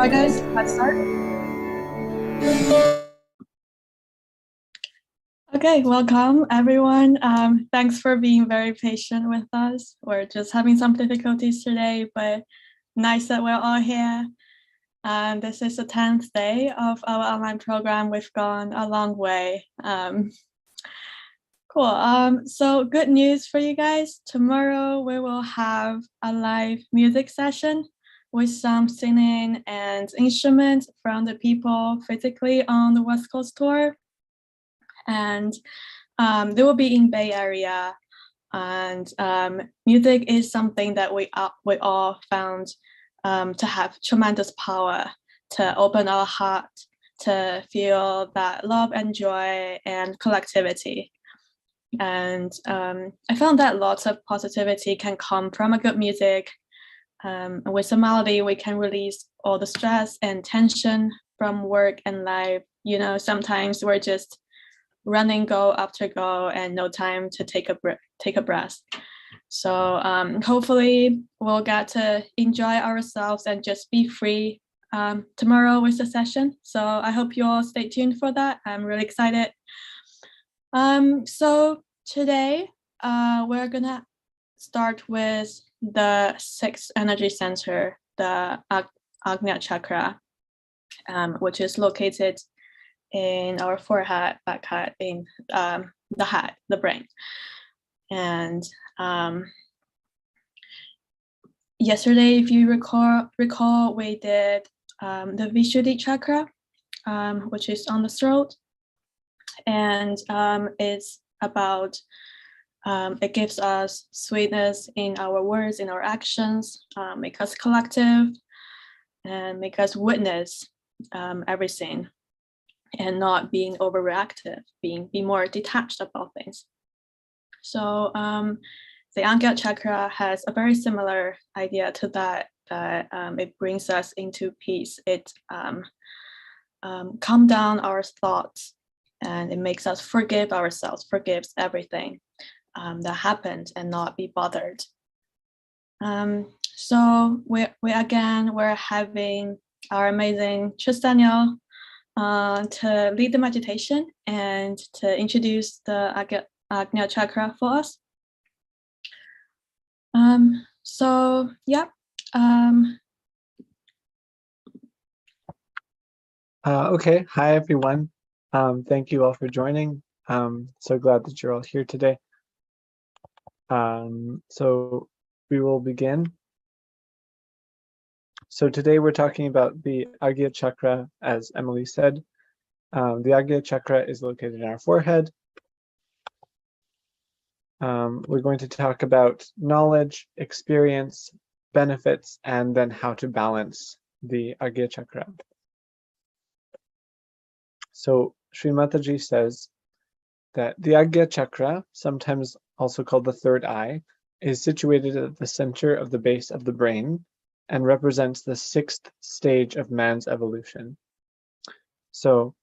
Hi guys, let's start. Okay, welcome everyone. Thanks for being very patient with us. We're just having some difficulties today, but nice that we're all here. This is the 10th day of our online program. We've gone a long way. Cool. So good news for you guys. Tomorrow we will have a live music session with some singing and instruments from the people physically on the West Coast tour. And they will be in Bay Area. And music is something that we all found to have tremendous power to open our heart, to feel that love and joy and collectivity. And I found that lots of positivity can come from a good music. With the melody, we can release all the stress and tension from work and life. You know, sometimes we're just running go after go and no time to take a breath. So hopefully we'll get to enjoy ourselves and just be free tomorrow with the session. So I hope you all stay tuned for that. I'm really excited. So today we're gonna start with the 6th energy center, the Agnya chakra, which is located in our forehead, back head, in the head, the brain. And yesterday, if you recall, we did the Vishuddhi chakra, which is on the throat. And it's about, it gives us sweetness in our words, in our actions, make us collective, and make us witness everything, and not being overreactive, be more detached about things. So the Agnya chakra has a very similar idea to that it brings us into peace. It calms down our thoughts, and it makes us forgive ourselves, forgives everything that happened, and not be bothered. So we're having our amazing Tristaniel to lead the meditation and to introduce the Agnya chakra for us. So yeah. Okay, hi everyone. Thank you all for joining. So glad that you're all here today. So we will begin. So today we're talking about the Agnya chakra, as Emily said. The Agnya chakra is located in our forehead. We're going to talk about knowledge, experience, benefits, and then how to balance the Agnya chakra. So Sri Mataji says that the Agnya chakra, sometimes also called the third eye, is situated at the center of the base of the brain and represents the 6th stage of man's evolution. So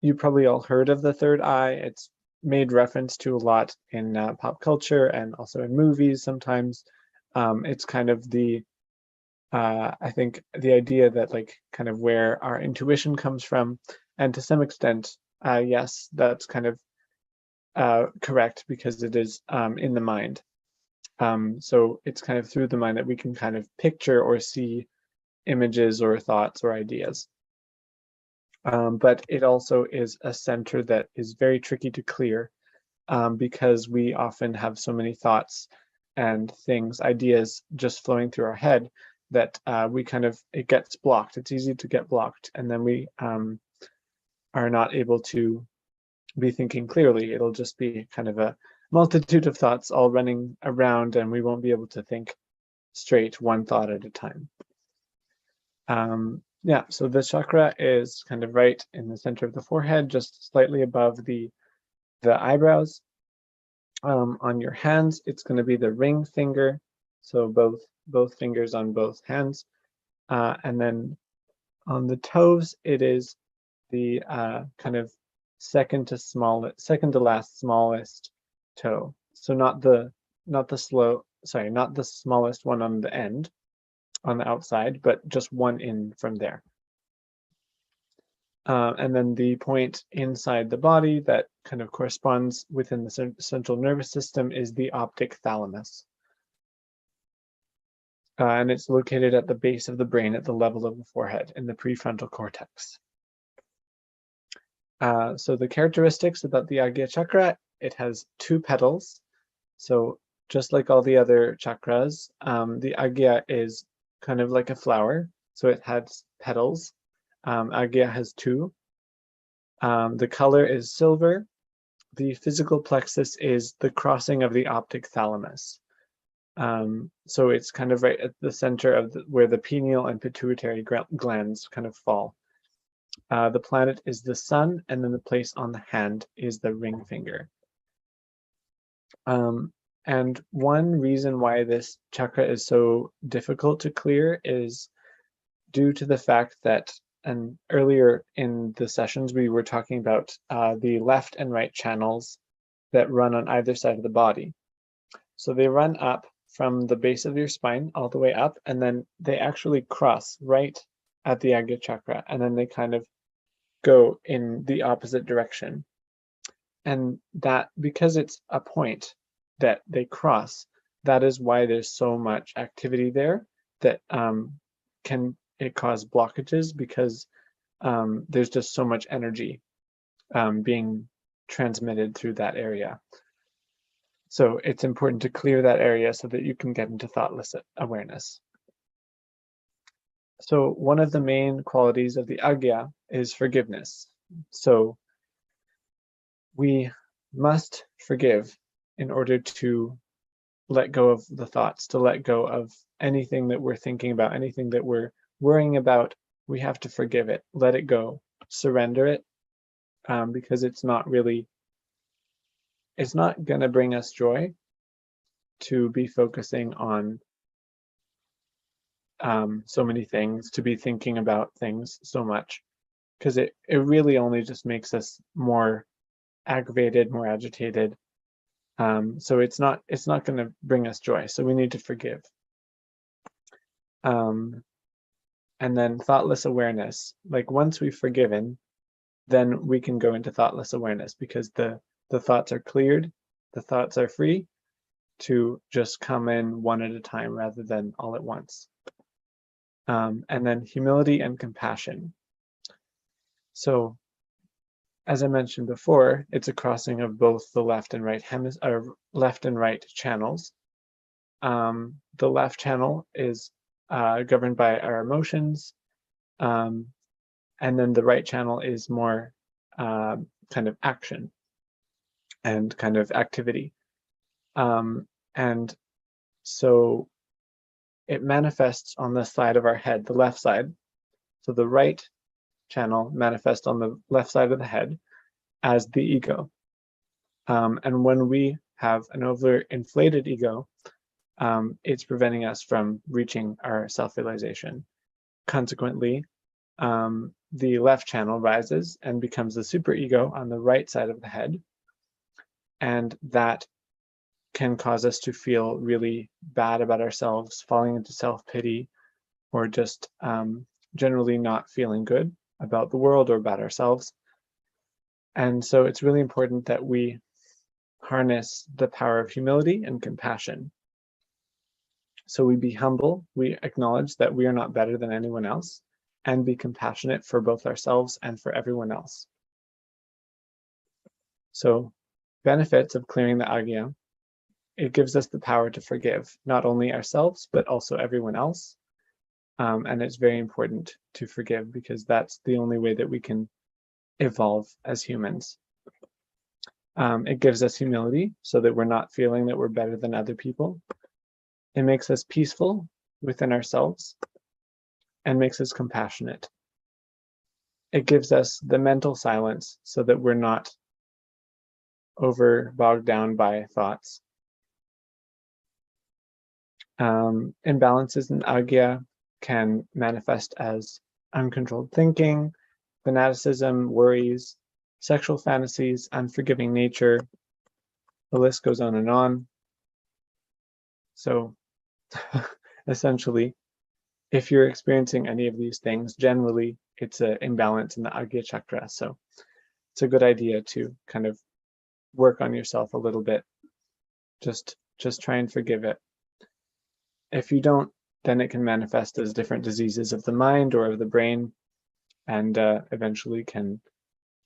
you probably all heard of the third eye. It's made reference to a lot in pop culture and also in movies sometimes. It's kind of the, I think, the idea that like kind of where our intuition comes from. And to some extent, yes, that's kind of correct, because it is in the mind. So it's kind of through the mind that we can kind of picture or see images or thoughts or ideas. But it also is a center that is very tricky to clear because we often have so many thoughts and things, ideas just flowing through our head that we kind of, it gets blocked. It's easy to get blocked, and then we are not able to be thinking clearly. It'll just be kind of a multitude of thoughts all running around, and we won't be able to think straight, one thought at a time. Yeah, so the chakra is kind of right in the center of the forehead, just slightly above the eyebrows. On your hands, it's going to be the ring finger, so both fingers on both hands, and then on the toes, it is the kind of second to last smallest toe. So not the smallest one on the end, on the outside, but just one in from there. And then the point inside the body that kind of corresponds within the central nervous system is the optic thalamus. And it's located at the base of the brain at the level of the forehead in the prefrontal cortex. So the characteristics about the Agya chakra, it has 2 petals. So just like all the other chakras, the Agya is kind of like a flower. So it has petals. Agya has 2. The color is silver. The physical plexus is the crossing of the optic thalamus. So it's kind of right at the center of where the pineal and pituitary glands kind of fall. The planet is the sun, and then the place on the hand is the ring finger. And one reason why this chakra is so difficult to clear is due to the fact that, and earlier in the sessions, we were talking about the left and right channels that run on either side of the body. So they run up from the base of your spine all the way up, and then they actually cross right at the Agya chakra, and then they kind of go in the opposite direction. And that, because it's a point that they cross, that is why there's so much activity there that can it cause blockages, because there's just so much energy being transmitted through that area. So it's important to clear that area so that you can get into thoughtless awareness. So one of the main qualities of the Agya is forgiveness. So we must forgive in order to let go of the thoughts, to let go of anything that we're thinking about, anything that we're worrying about. We have to forgive it, let it go, surrender it, because it's not going to bring us joy to be focusing on so many things, to be thinking about things so much, because it really only just makes us more aggravated, more agitated. So it's not going to bring us joy. So we need to forgive. And then thoughtless awareness. Like once we've forgiven, then we can go into thoughtless awareness, because the thoughts are cleared, the thoughts are free to just come in one at a time rather than all at once. And then humility and compassion. So as I mentioned before, it's a crossing of both the left and right left and right channels. The left channel is governed by our emotions, and then the right channel is more kind of action and kind of activity. And so it manifests on the side of our head, the left side. So the right channel manifests on the left side of the head as the ego. And when we have an overinflated ego, it's preventing us from reaching our self-realization. Consequently, the left channel rises and becomes the superego on the right side of the head. And that can cause us to feel really bad about ourselves, falling into self-pity, or just generally not feeling good about the world or about ourselves. And so it's really important that we harness the power of humility and compassion. So we be humble, we acknowledge that we are not better than anyone else, and be compassionate for both ourselves and for everyone else. So benefits of clearing the Agya: it gives us the power to forgive not only ourselves, but also everyone else. And it's very important to forgive, because that's the only way that we can evolve as humans. It gives us humility so that we're not feeling that we're better than other people. It makes us peaceful within ourselves and makes us compassionate. It gives us the mental silence so that we're not bogged down by thoughts. Imbalances in Agya can manifest as uncontrolled thinking, fanaticism, worries, sexual fantasies, unforgiving nature. The list goes on and on. So essentially, if you're experiencing any of these things, generally it's an imbalance in the Agya chakra. So it's a good idea to kind of work on yourself a little bit. Just try and forgive it. If you don't, then it can manifest as different diseases of the mind or of the brain, and eventually can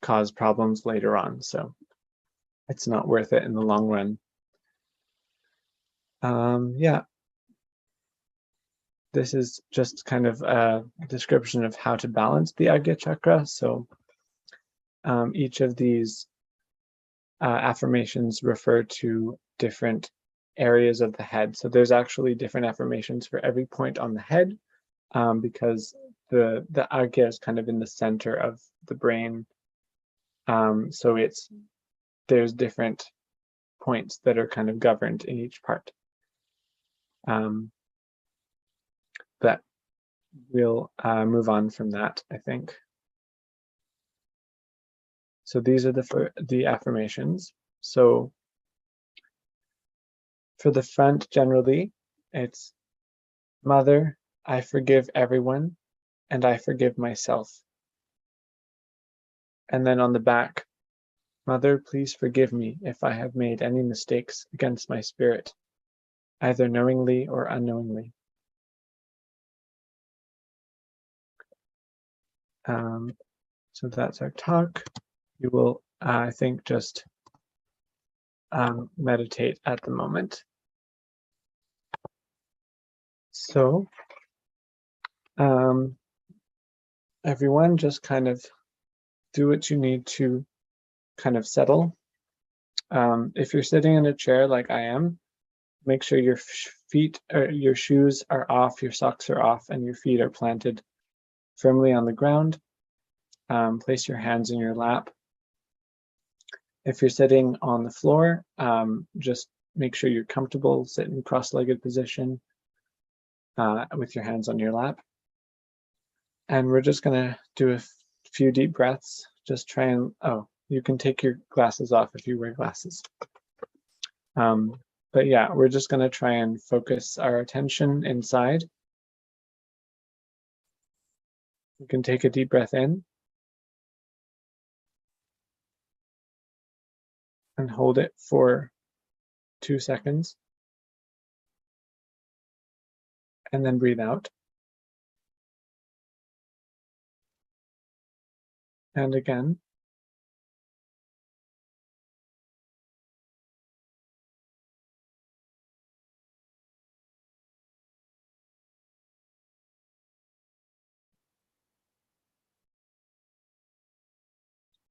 cause problems later on. So it's not worth it in the long run. Yeah, this is just kind of a description of how to balance the Agya chakra. So each of these affirmations refer to different areas of the head. So there's actually different affirmations for every point on the head, because the Agya is kind of in the center of the brain. So there's different points that are kind of governed in each part. But we'll move on from that, I think. So these are the affirmations. So for the front, generally, it's Mother, I forgive everyone, and I forgive myself. And then on the back, Mother, please forgive me if I have made any mistakes against my spirit, either knowingly or unknowingly. So that's our talk. We will, I think, just meditate at the moment. So, everyone, just kind of do what you need to kind of settle. If you're sitting in a chair like I am, make sure your feet or your shoes are off, your socks are off, and your feet are planted firmly on the ground. Place your hands in your lap. If you're sitting on the floor, just make sure you're comfortable, sit in cross-legged position with your hands on your lap. And we're just gonna do a few deep breaths. Just try and, you can take your glasses off if you wear glasses. But yeah, we're just gonna try and focus our attention inside. You can take a deep breath in and hold it for 2 seconds. And then breathe out. And again.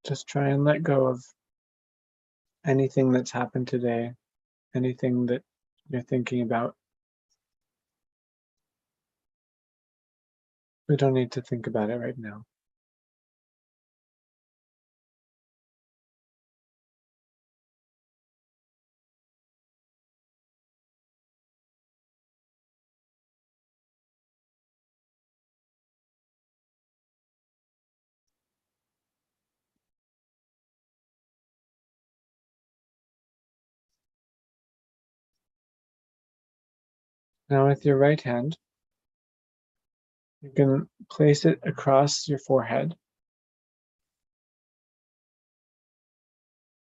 Just try and let go of anything that's happened today, anything that you're thinking about. We don't need to think about it right now. Now with your right hand, you can place it across your forehead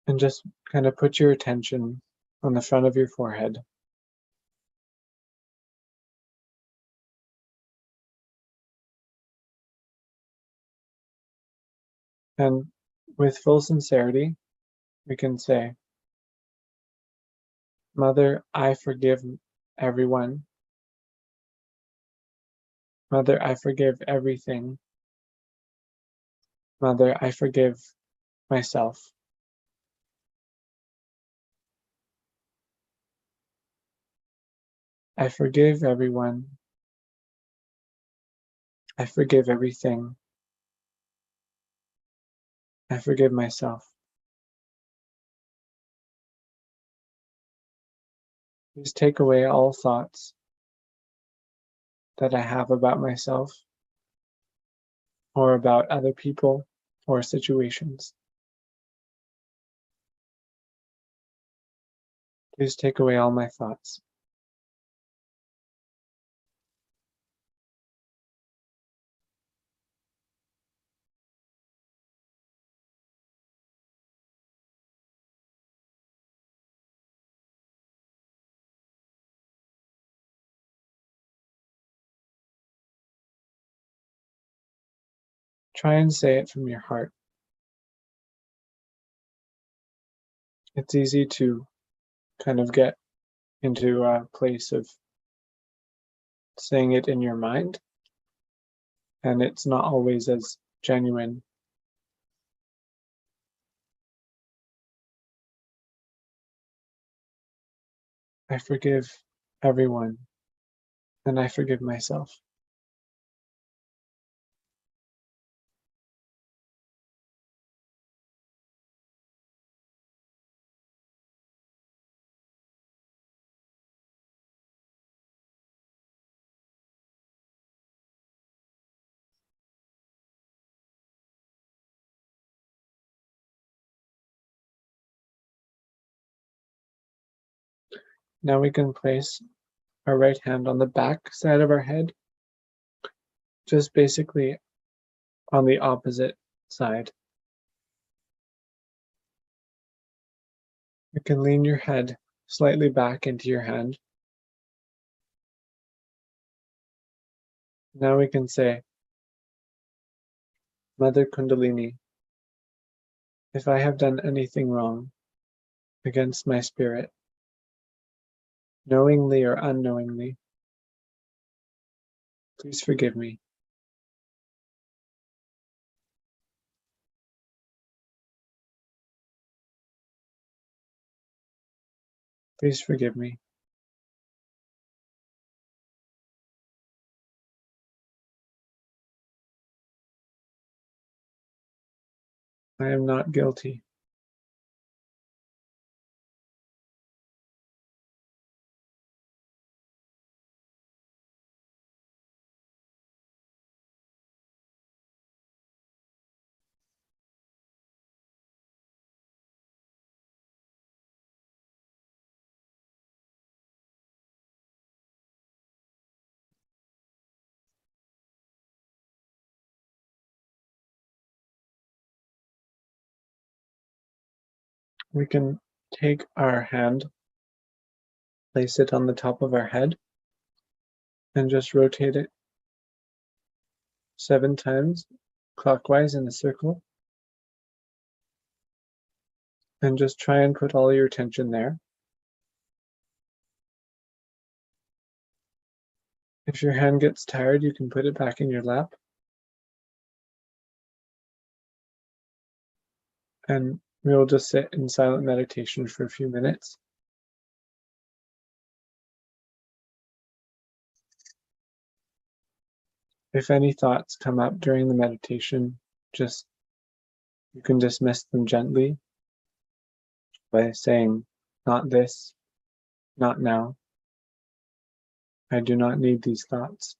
and just kind of put your attention on the front of your forehead. And with full sincerity, we can say, Mother, I forgive everyone. Mother, I forgive everything. Mother, I forgive myself. I forgive everyone. I forgive everything. I forgive myself. Please take away all thoughts that I have about myself or about other people or situations. Please take away all my thoughts. Try and say it from your heart. It's easy to kind of get into a place of saying it in your mind, and it's not always as genuine. I forgive everyone, and I forgive myself. Now we can place our right hand on the back side of our head, just basically on the opposite side. You can lean your head slightly back into your hand. Now we can say, Mother Kundalini, if I have done anything wrong against my spirit, knowingly or unknowingly, please forgive me. Please forgive me. I am not guilty. We can take our hand, place it on the top of our head, and just rotate it 7 times clockwise in a circle. And just try and put all your attention there. If your hand gets tired, you can put it back in your lap. And we'll just sit in silent meditation for a few minutes. If any thoughts come up during the meditation, you can dismiss them gently by saying, not this, not now. I do not need these thoughts.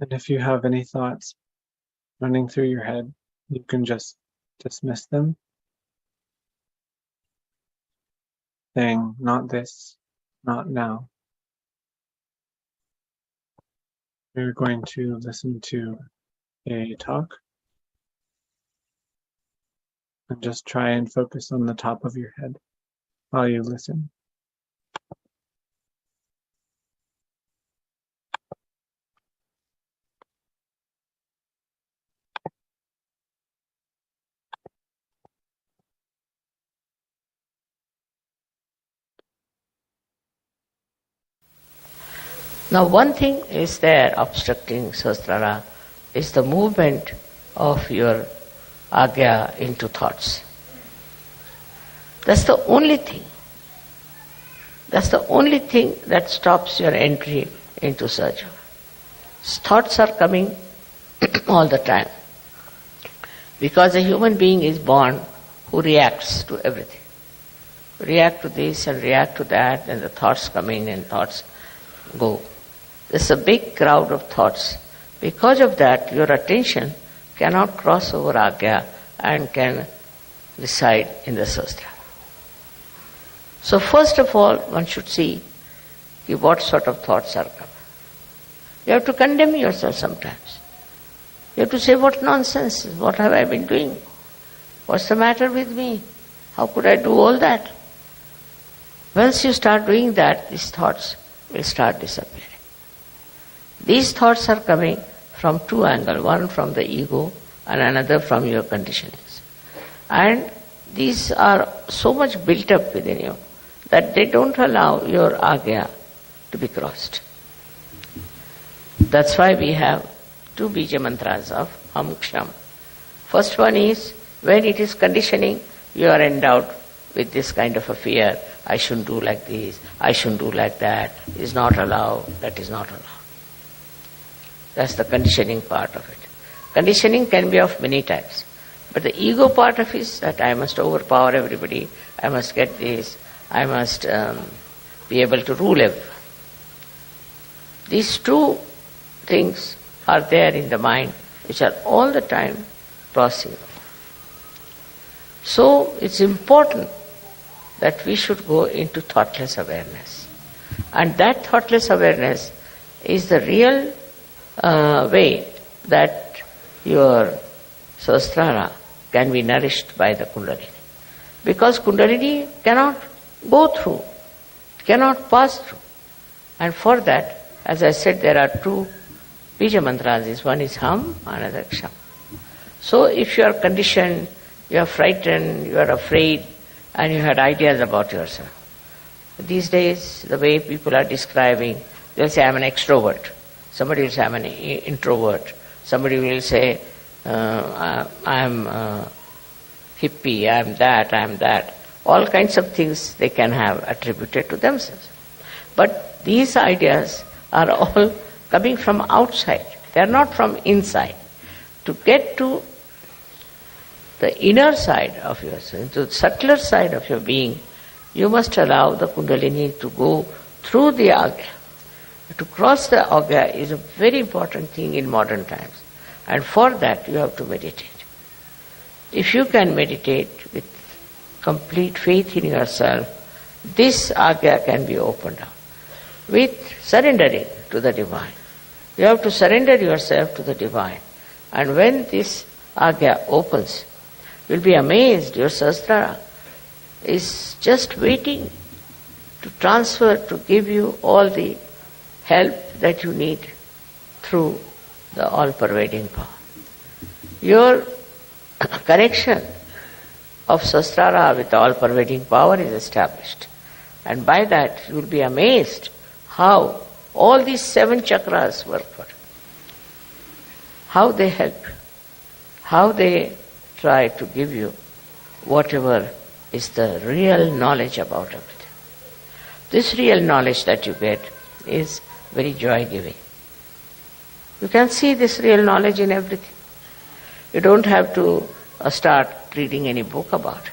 And if you have any thoughts running through your head, you can just dismiss them, saying, not this, not now. We're going to listen to a talk and just try and focus on the top of your head while you listen. Now one thing is there obstructing Sahasrara is the movement of your agya into thoughts. That's the only thing. That's the only thing that stops your entry into Sahaja. Thoughts are coming all the time. Because a human being is born who reacts to everything. React to this and react to that, and the thoughts come in and thoughts go. There's a big crowd of thoughts. Because of that, your attention cannot cross over agya and can reside in the Sahasrara. So first of all, one should see what sort of thoughts are coming. You have to condemn yourself sometimes. You have to say, what nonsense, what have I been doing? What's the matter with me? How could I do all that? Once you start doing that, these thoughts will start disappearing. These thoughts are coming from two angles, one from the ego and another from your conditionings. And these are so much built up within you that they don't allow your agya to be crossed. That's why we have two bija mantras of Ham Ksham. First one is, when it is conditioning, you are endowed with this kind of a fear. I shouldn't do like this, I shouldn't do like that, is not allowed, that is not allowed. That's the conditioning part of it. Conditioning can be of many types. But the ego part of it is that I must overpower everybody, I must get this, I must be able to rule everyone. These two things are there in the mind which are all the time crossing. So it's important that we should go into thoughtless awareness. And that thoughtless awareness is the real way that your Sahasrara can be nourished by the Kundalini. Because Kundalini cannot go through, cannot pass through. And for that, as I said, there are two bija mantras. One is Ham, another Ksham. So if you are conditioned, you are frightened, you are afraid, and you had ideas about yourself. These days, the way people are describing, they'll say, I'm an extrovert. Somebody will say, I'm an introvert. Somebody will say, I'm hippie, I'm that. All kinds of things they can have attributed to themselves. But these ideas are all coming from outside. They are not from inside. To get to the inner side of yourself, to the subtler side of your being, you must allow the Kundalini to go through the agya. To cross the agya is a very important thing in modern times. And for that you have to meditate. If you can meditate with complete faith in yourself, this agya can be opened up. With surrendering to the divine. You have to surrender yourself to the divine. And when this agya opens, you'll be amazed. Your Sahasrara is just waiting to transfer, to give you all the help that you need through the all-pervading power. Your connection of Sahasrara with the all-pervading power is established. And by that you will be amazed how all these 7 chakras work for you. How they help you. How they try to give you whatever is the real knowledge about everything. This real knowledge that you get is very joy-giving. You can see this real knowledge in everything. You don't have to start reading any book about it.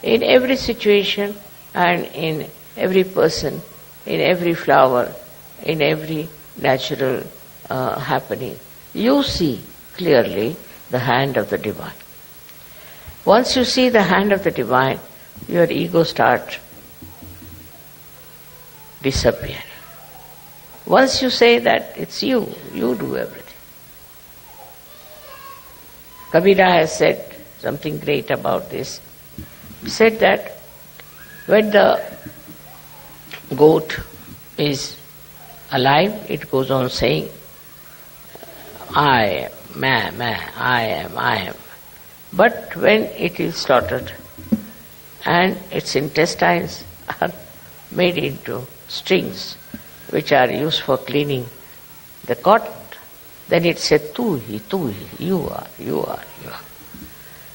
In every situation and in every person, in every flower, in every natural happening, you see clearly the hand of the divine. Once you see the hand of the divine, your ego starts disappearing. Once you say that it's you do everything. Kabira has said something great about this. He said that when the goat is alive, it goes on saying, I am, I am. But when it is slaughtered and its intestines are made into strings which are used for cleaning the cotton, then it said, tu hi, you are.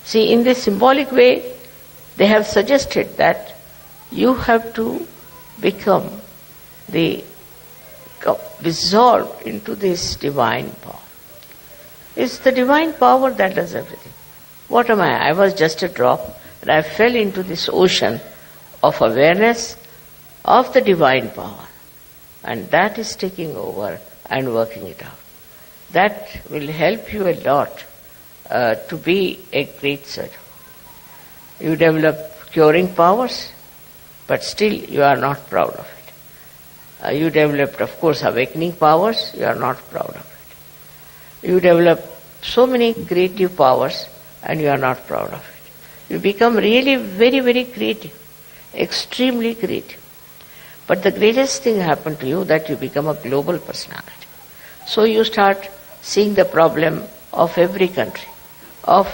See, in this symbolic way, they have suggested that you have to become dissolved into this divine power. It's the divine power that does everything. What am I? I was just a drop, and I fell into this ocean of awareness of the divine power. And that is taking over and working it out. That will help you a lot to be a great surgeon. You develop curing powers, but still you are not proud of it. You developed, of course, awakening powers, you are not proud of it. You develop so many creative powers and you are not proud of it. You become really very, very creative, extremely creative. But the greatest thing happened to you that you become a global personality. So you start seeing the problem of every country, of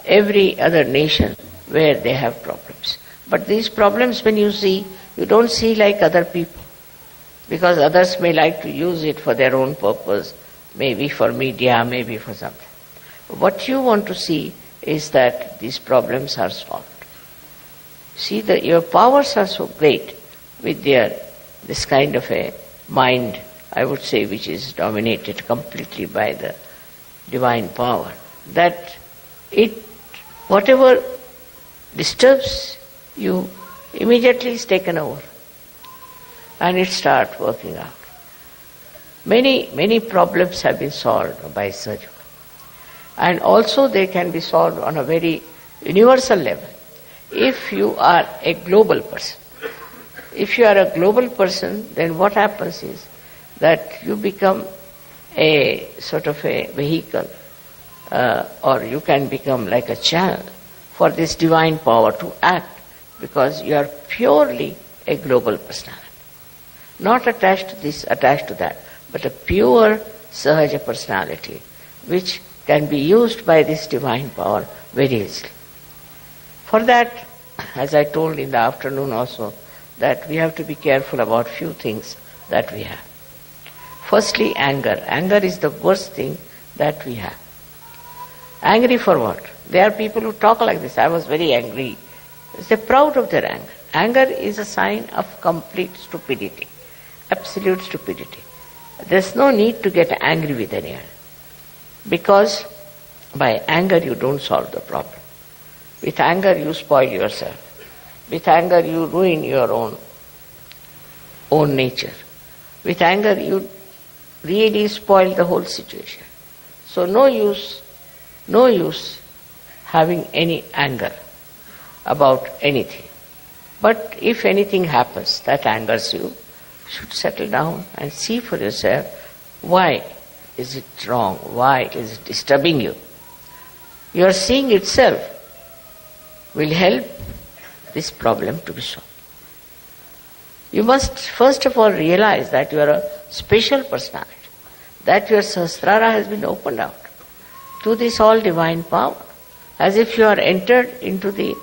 every other nation where they have problems. But these problems, when you see, you don't see like other people, because others may like to use it for their own purpose, maybe for media, maybe for something. What you want to see is that these problems are solved. See, your powers are so great with this kind of a mind, I would say, which is dominated completely by the divine power, that whatever disturbs you immediately is taken over and it starts working out. Many problems have been solved by surgery. And also they can be solved on a very universal level. If you are a global person, then what happens is that you become a sort of a vehicle, or you can become like a channel for this divine power to act, because you are purely a global personality. Not attached to this, attached to that, but a pure Sahaja personality which can be used by this divine power very easily. For that, as I told in the afternoon also, that we have to be careful about few things that we have. Firstly, anger. Anger is the worst thing that we have. Angry for what? There are people who talk like this. I was very angry. They're proud of their anger. Anger is a sign of complete stupidity, absolute stupidity. There's no need to get angry with anyone, because by anger you don't solve the problem. With anger you spoil yourself. With anger you ruin your own nature. With anger you really spoil the whole situation. So no use having any anger about anything. But if anything happens that angers you, should settle down and see for yourself, why is it wrong? Why is it disturbing you? Your seeing itself will help this problem to be solved. You must first of all realize that you are a special personality, that your Sahasrara has been opened out to this all divine power, as if you are entered into the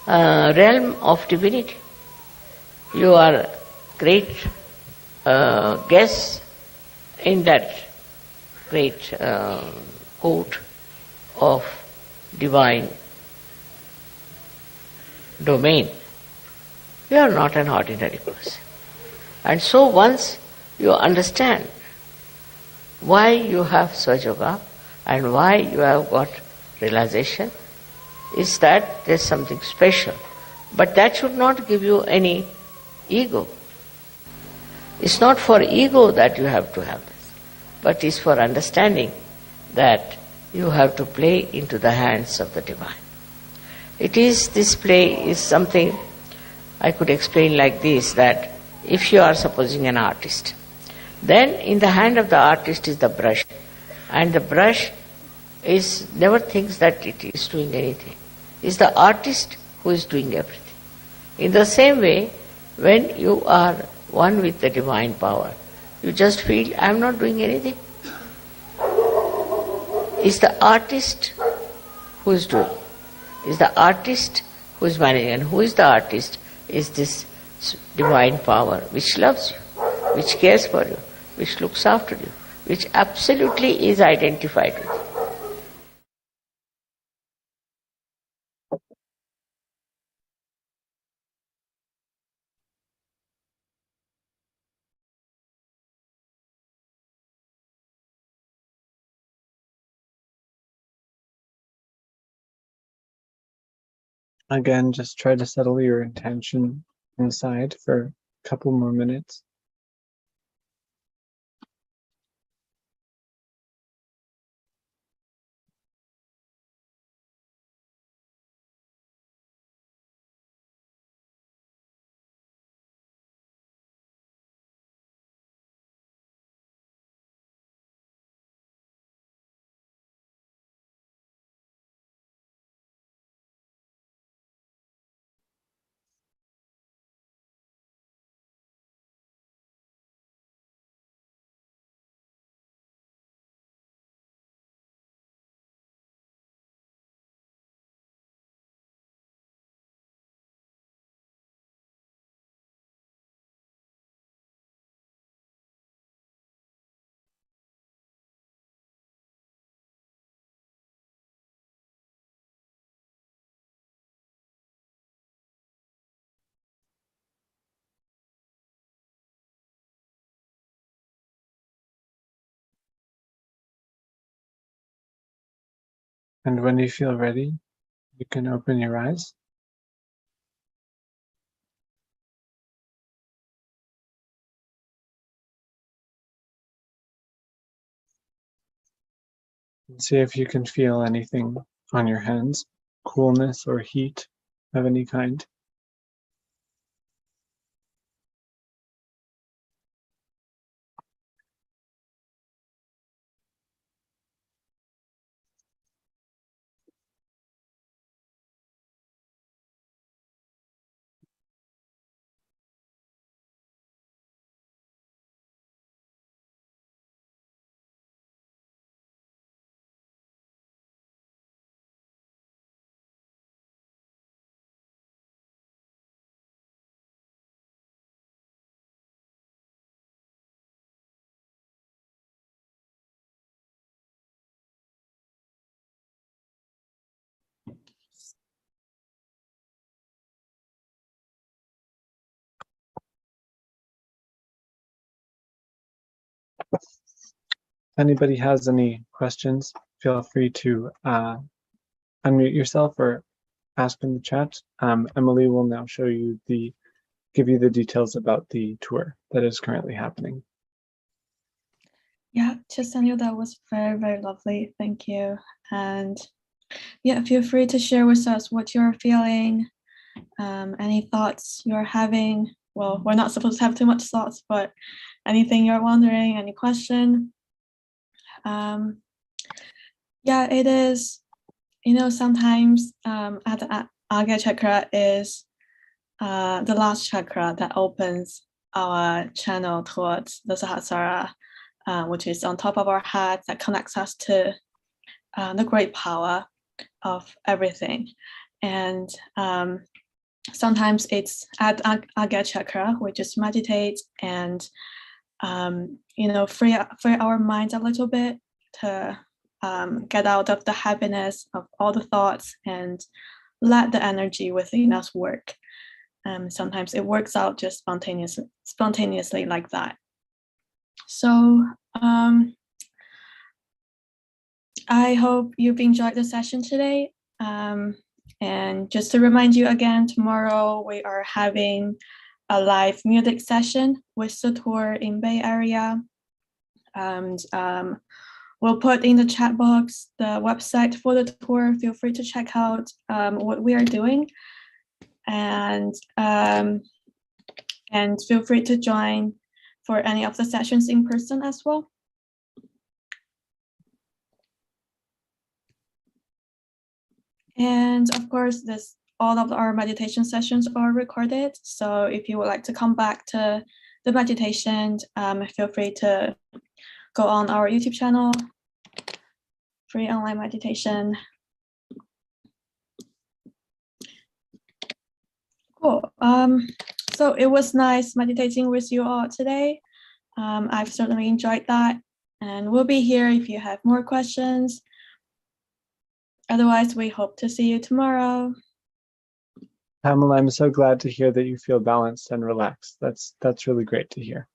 realm of divinity. You are great guests in that great court of divine domain. You are not an ordinary person. And so once you understand why you have Sahaja Yoga and why you have got realization, is that there's something special. But that should not give you any ego. It's not for ego that you have to have this. but is for understanding that you have to play into the hands of the divine. This play is something I could explain like this, that if you are supposing an artist, then in the hand of the artist is the brush, and the brush never thinks that it is doing anything. It's the artist who is doing everything. In the same way, when you are one with the divine power, you just feel, I am not doing anything. It's the artist who is doing. It's the artist who is managing. And who is the artist? Is this divine power which loves you, which cares for you, which looks after you, which absolutely is identified with you. Again, just try to settle your intention inside for a couple more minutes. And when you feel ready, you can open your eyes. And see if you can feel anything on your hands, coolness or heat of any kind. If anybody has any questions, feel free to unmute yourself or ask in the chat. Emily will now give you the details about the tour that is currently happening. Yeah, Chisanyo, that was very, very lovely. Thank you. And yeah, feel free to share with us what you're feeling, any thoughts you're having. Well, we're not supposed to have too much thoughts, but anything you're wondering, any question. Yeah, it is, sometimes at the Agya chakra is the last chakra that opens our channel towards the Sahasrara, which is on top of our head, that connects us to the great power of everything. And sometimes it's at Agya chakra, we just meditate and free our minds a little bit to get out of the heaviness of all the thoughts and let the energy within us work. Sometimes it works out just spontaneously like that. So I hope you've enjoyed the session today. And just to remind you again, tomorrow we are having a live music session with Sator in Bay Area. And we'll put in the chat box the website for the tour. Feel free to check out what we are doing, and feel free to join for any of the sessions in person as well. And of course, all of our meditation sessions are recorded. So if you would like to come back to the meditation, feel free to go on our YouTube channel, Free Online Meditation. Cool. So it was nice meditating with you all today. I've certainly enjoyed that, and we'll be here if you have more questions. Otherwise, we hope to see you tomorrow. Pamela, I'm so glad to hear that you feel balanced and relaxed. That's really great to hear.